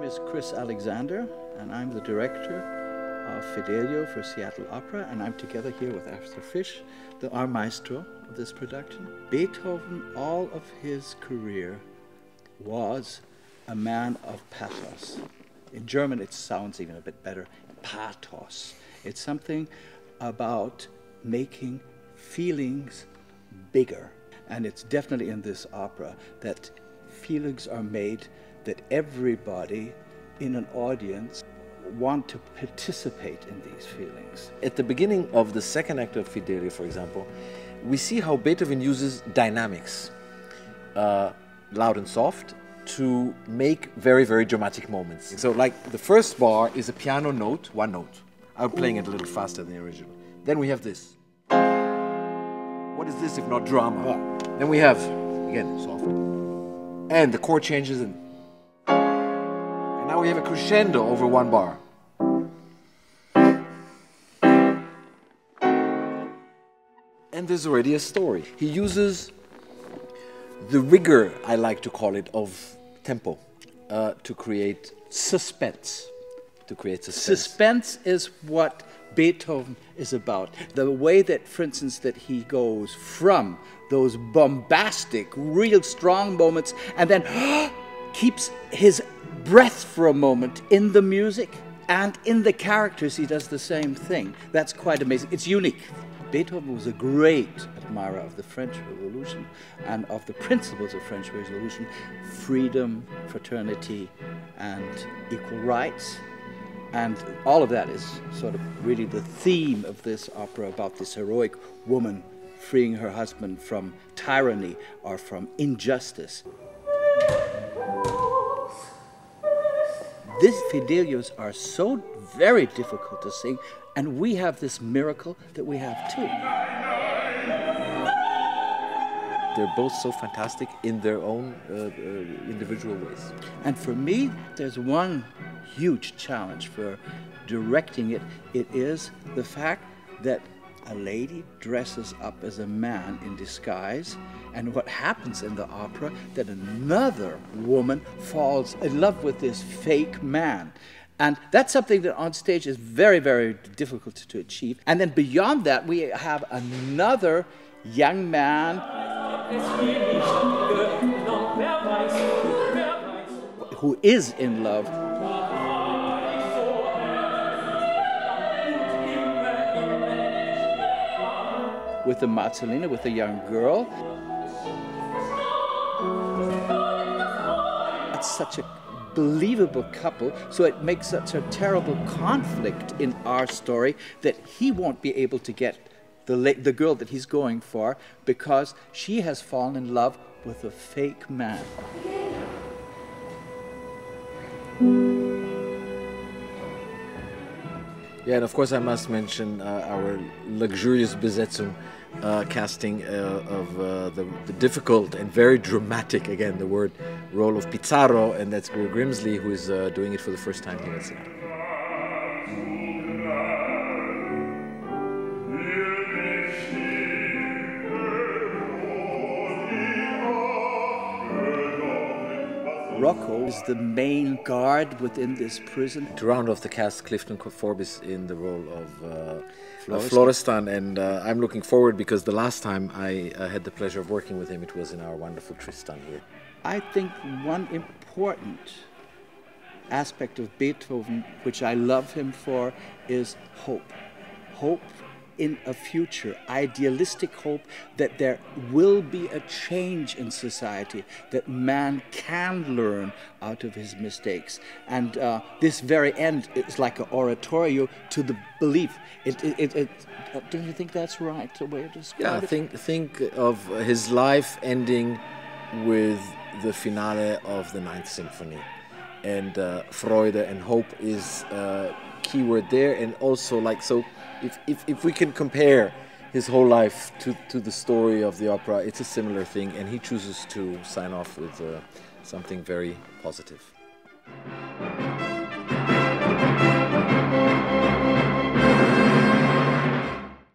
is Chris Alexander, and I'm the director of Fidelio for Seattle Opera, and I'm together here with Asher Fisch, our maestro of this production. Beethoven, all of his career, was a man of pathos. In German, it sounds even a bit better, pathos. It's something about making feelings bigger. And it's definitely in this opera that feelings are made that everybody in an audience want to participate in these feelings. At the beginning of the second act of Fidelio, for example, we see how Beethoven uses dynamics, loud and soft, to make very, very dramatic moments. So like the first bar is a piano note, one note. I'm playing it a little faster than the original. Then we have this. What is this if not drama? Then we have, again, soft. And the chord changes and now we have a crescendo over one bar. And there's already a story. He uses the rigor, I like to call it, of tempo to create suspense. Suspense is what Beethoven is about. The way that, for instance, that he goes from those bombastic, real strong moments and then keeps his breath for a moment in the music, and in the characters he does the same thing. That's quite amazing. It's unique. Beethoven was a great admirer of the French Revolution and of the principles of French Revolution: freedom, fraternity, and equal rights. And all of that is sort of really the theme of this opera, about this heroic woman freeing her husband from tyranny or from injustice. These Fidelios are so very difficult to sing, and we have this miracle that we have too. They're both so fantastic in their own individual ways. And for me, there's one huge challenge for directing it. It is the fact that a lady dresses up as a man in disguise, and what happens in the opera, that another woman falls in love with this fake man. And that's something that on stage is very, very difficult to achieve. And then beyond that, we have another young man who is in love with the Marzellina, with a young girl. It's such a believable couple, so it makes such a terrible conflict in our story that he won't be able to get the girl that he's going for because she has fallen in love with a fake man. Yeah, and of course I must mention our luxurious Besetzung casting of the difficult and very dramatic, again the word, role of Pizarro, and that's Greer Grimsley, who is doing it for the first time here at Seattle. Rocco is the main guard within this prison. To round off the cast, Clifton Forbes in the role of Florestan, and I'm looking forward because the last time I had the pleasure of working with him, it was in our wonderful Tristan here. I think one important aspect of Beethoven, which I love him for, is hope. Hope in a future, idealistic hope that there will be a change in society, that man can learn out of his mistakes. And this very end is like an oratorio to the belief. Don't you think that's right, the way to describe it? Yeah, think of his life ending with the finale of the Ninth Symphony. And Freude and hope is a key word there, and also like, so if we can compare his whole life to the story of the opera, it's a similar thing, and he chooses to sign off with something very positive.